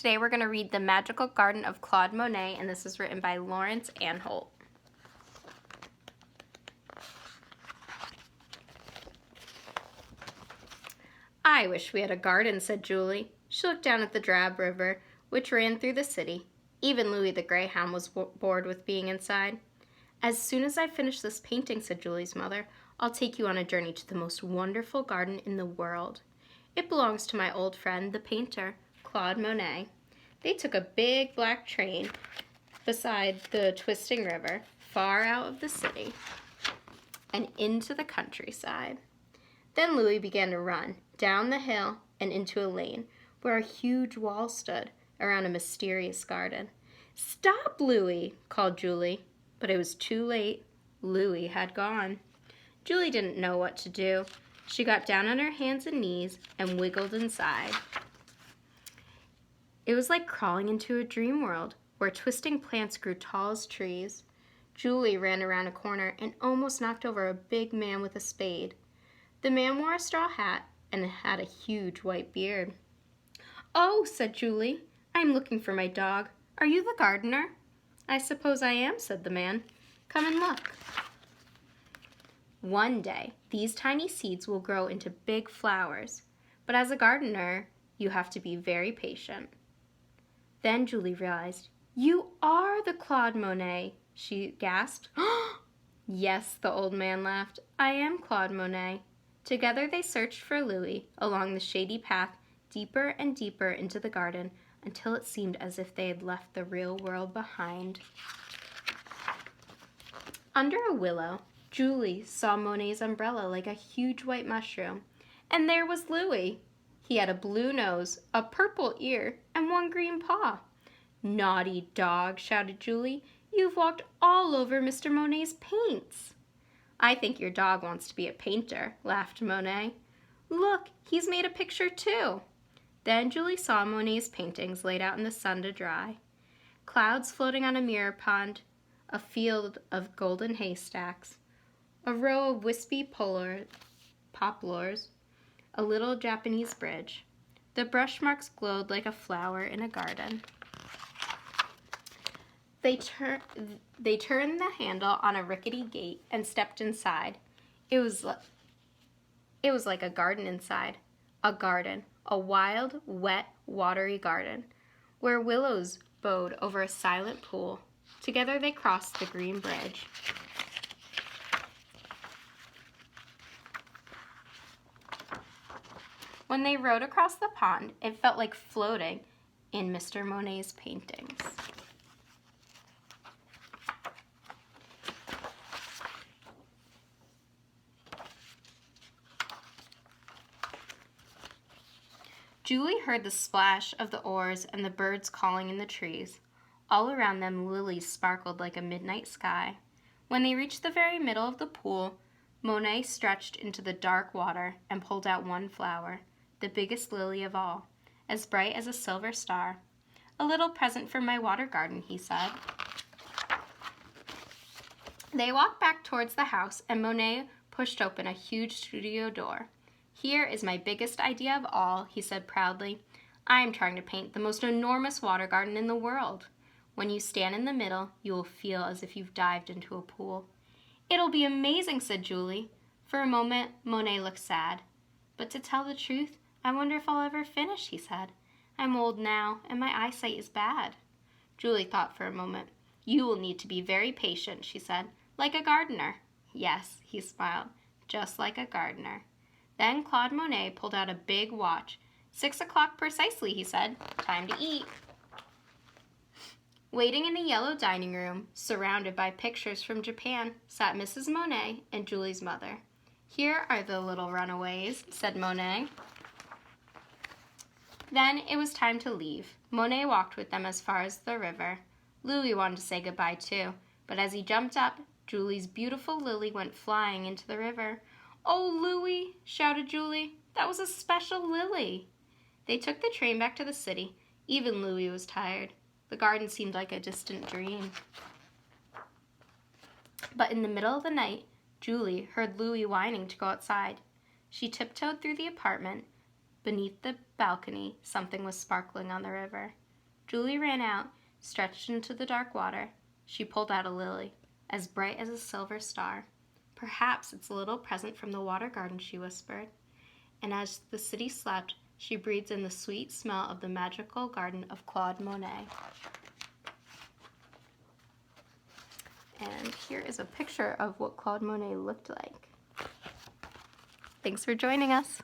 Today we're going to read The Magical Garden of Claude Monet, and this is written by Lawrence Anholt. I wish we had a garden, said Julie. She looked down at the drab river, which ran through the city. Even Louis the Greyhound was bored with being inside. As soon as I finish this painting, said Julie's mother, I'll take you on a journey to the most wonderful garden in the world. It belongs to my old friend, the painter, Claude Monet. They took a big black train beside the twisting river, far out of the city, and into the countryside. Then Louis began to run down the hill and into a lane where a huge wall stood around a mysterious garden. "Stop, Louis!" called Julie, but it was too late. Louis had gone. Julie didn't know what to do. She got down on her hands and knees and wiggled inside. It was like crawling into a dream world where twisting plants grew tall as trees. Julie ran around a corner and almost knocked over a big man with a spade. The man wore a straw hat and had a huge white beard. "Oh," said Julie, "I'm looking for my dog. Are you the gardener?" "I suppose I am," said the man. "Come and look." One day, these tiny seeds will grow into big flowers, but as a gardener, you have to be very patient. Then Julie realized, "You are the Claude Monet," she gasped. "Yes," the old man laughed, "I am Claude Monet." Together they searched for Louis along the shady path deeper and deeper into the garden until it seemed as if they had left the real world behind. Under a willow, Julie saw Monet's umbrella like a huge white mushroom, and there was Louis. He had a blue nose, a purple ear, and one green paw. "Naughty dog," shouted Julie, "you've walked all over Mr. Monet's paints." "I think your dog wants to be a painter," laughed Monet. "Look, he's made a picture too." Then Julie saw Monet's paintings laid out in the sun to dry. Clouds floating on a mirror pond, a field of golden haystacks, a row of wispy poplars, a little Japanese bridge. The brush marks glowed like a flower in a garden. They turned the handle on a rickety gate and stepped inside. It was like a garden inside. A garden, a wild, wet, watery garden, where willows bowed over a silent pool. Together they crossed the green bridge. When they rode across the pond, it felt like floating in Mr. Monet's paintings. Julie heard the splash of the oars and the birds calling in the trees. All around them, lilies sparkled like a midnight sky. When they reached the very middle of the pool, Monet stretched into the dark water and pulled out one flower, the biggest lily of all, as bright as a silver star. "A little present for my water garden," he said. They walked back towards the house, and Monet pushed open a huge studio door. "Here is my biggest idea of all," he said proudly. "I am trying to paint the most enormous water garden in the world. When you stand in the middle, you will feel as if you've dived into a pool." "It'll be amazing," said Julie. For a moment, Monet looked sad. "But to tell the truth, I wonder if I'll ever finish," he said. "I'm old now, and my eyesight is bad." Julie thought for a moment. "You will need to be very patient," she said, "like a gardener." "Yes," he smiled, "just like a gardener." Then Claude Monet pulled out a big watch. 6 o'clock precisely, he said. "Time to eat." Waiting in the yellow dining room, surrounded by pictures from Japan, sat Mrs. Monet and Julie's mother. "Here are the little runaways," said Monet. Then it was time to leave. Monet walked with them as far as the river. Louis wanted to say goodbye too, but as he jumped up, Julie's beautiful lily went flying into the river. "Oh, Louis," shouted Julie, "that was a special lily." They took the train back to the city. Even Louis was tired. The garden seemed like a distant dream. But in the middle of the night, Julie heard Louis whining to go outside. She tiptoed through the apartment. Beneath the balcony, something was sparkling on the river. Julie ran out, stretched into the dark water. She pulled out a lily, as bright as a silver star. Perhaps it's a little present from the water garden, she whispered. And as the city slept, she breathed in the sweet smell of the magical garden of Claude Monet. And here is a picture of what Claude Monet looked like. Thanks for joining us.